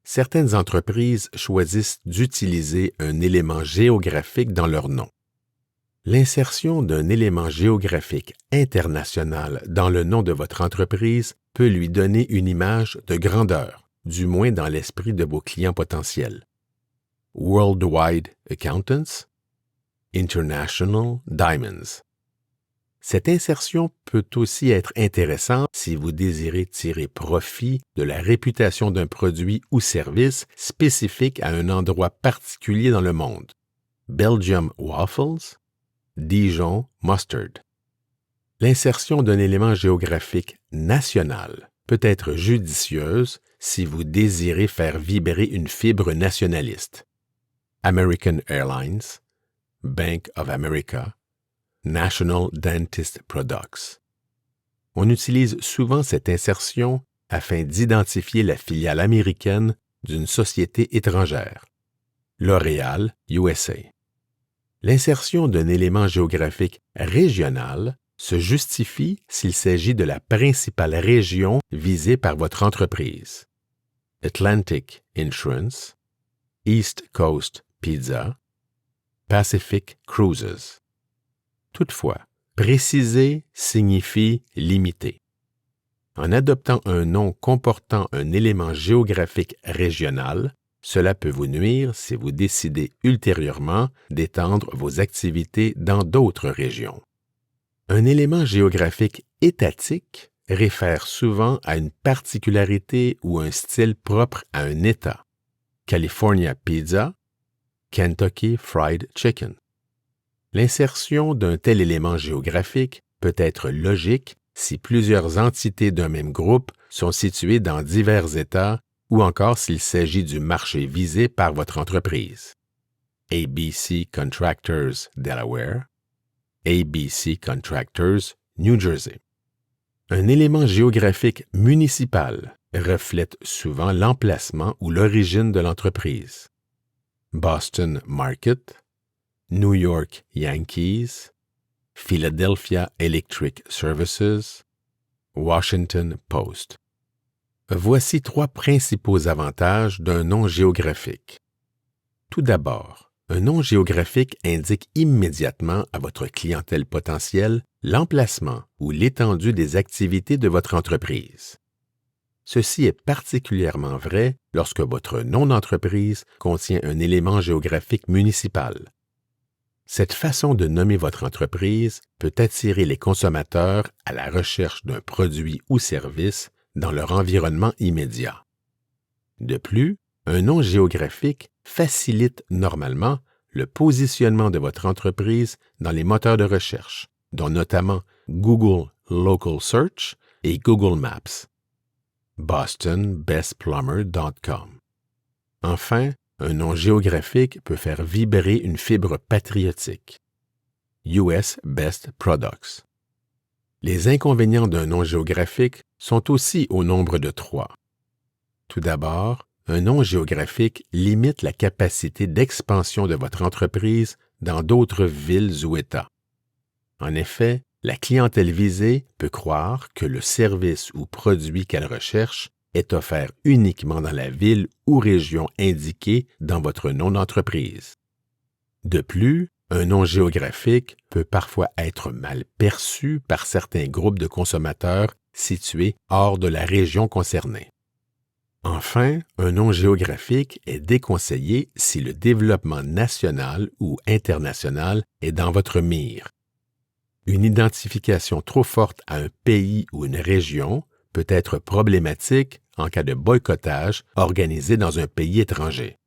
certaines entreprises choisissent d'utiliser un élément géographique dans leur nom. L'insertion d'un élément géographique international dans le nom de votre entreprise peut lui donner une image de grandeur, du moins dans l'esprit de vos clients potentiels. Worldwide Accountants, International Diamonds. Cette insertion peut aussi être intéressante si vous désirez tirer profit de la réputation d'un produit ou service spécifique à un endroit particulier dans le monde. Belgium Waffles, Dijon Mustard. L'insertion d'un élément géographique national peut être judicieuse si vous désirez faire vibrer une fibre nationaliste. American Airlines, Bank of America, National Dentist Products. On utilise souvent cette insertion afin d'identifier la filiale américaine d'une société étrangère. L'Oréal, USA. L'insertion d'un élément géographique régional se justifie s'il s'agit de la principale région visée par votre entreprise. Atlantic Insurance, East Coast Pizza, Pacific Cruises. Toutefois, préciser signifie limiter. En adoptant un nom comportant un élément géographique régional, cela peut vous nuire si vous décidez ultérieurement d'étendre vos activités dans d'autres régions. Un élément géographique étatique réfère souvent à une particularité ou un style propre à un État. California Pizza, Kentucky Fried Chicken. L'insertion d'un tel élément géographique peut être logique si plusieurs entités d'un même groupe sont situées dans divers États ou encore s'il s'agit du marché visé par votre entreprise. ABC Contractors Delaware, ABC Contractors New Jersey. Un élément géographique municipal reflète souvent l'emplacement ou l'origine de l'entreprise. Boston Market, New York Yankees, Philadelphia Electric Services, Washington Post. Voici 3 principaux avantages d'un nom géographique. Tout d'abord, un nom géographique indique immédiatement à votre clientèle potentielle l'emplacement ou l'étendue des activités de votre entreprise. Ceci est particulièrement vrai lorsque votre nom d'entreprise contient un élément géographique municipal. Cette façon de nommer votre entreprise peut attirer les consommateurs à la recherche d'un produit ou service dans leur environnement immédiat. De plus, un nom géographique facilite normalement le positionnement de votre entreprise dans les moteurs de recherche, dont notamment Google Local Search et Google Maps. BostonBestPlumber.com. Enfin, un nom géographique peut faire vibrer une fibre patriotique. US Best Products. Les inconvénients d'un nom géographique sont aussi au nombre de 3. Tout d'abord, un nom géographique limite la capacité d'expansion de votre entreprise dans d'autres villes ou États. En effet, la clientèle visée peut croire que le service ou produit qu'elle recherche est offert uniquement dans la ville ou région indiquée dans votre nom d'entreprise. De plus, un nom géographique peut parfois être mal perçu par certains groupes de consommateurs situés hors de la région concernée. Enfin, un nom géographique est déconseillé si le développement national ou international est dans votre mire. Une identification trop forte à un pays ou une région peut être problématique en cas de boycottage organisé dans un pays étranger.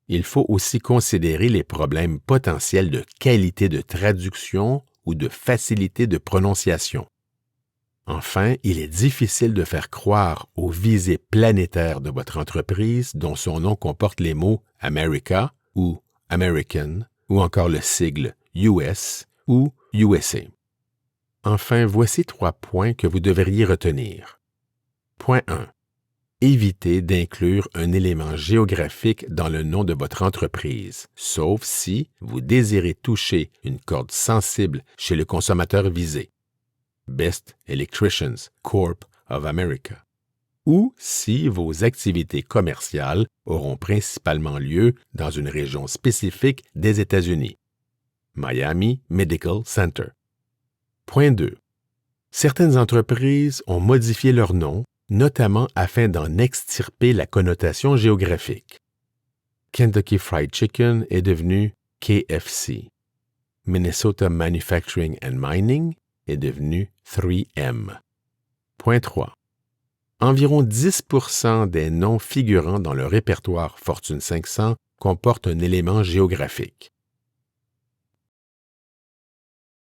Il faut aussi considérer les problèmes potentiels de qualité de traduction ou de facilité de prononciation. Enfin, il est difficile de faire croire aux visées planétaires de votre entreprise dont son nom comporte les mots America ou American ou encore le sigle US ou USA. Enfin, voici 3 points que vous devriez retenir. Point 1. Évitez d'inclure un élément géographique dans le nom de votre entreprise, sauf si vous désirez toucher une corde sensible chez le consommateur visé. Best Electricians Corp of America. ou si vos activités commerciales auront principalement lieu dans une région spécifique des États-Unis. Miami Medical Center. Point 2. Certaines entreprises ont modifié leur nom, notamment afin d'en extirper la connotation géographique. Kentucky Fried Chicken est devenu KFC. Minnesota Manufacturing and Mining est devenu 3M. Point 3. Environ 10% des noms figurant dans le répertoire Fortune 500 comportent un élément géographique.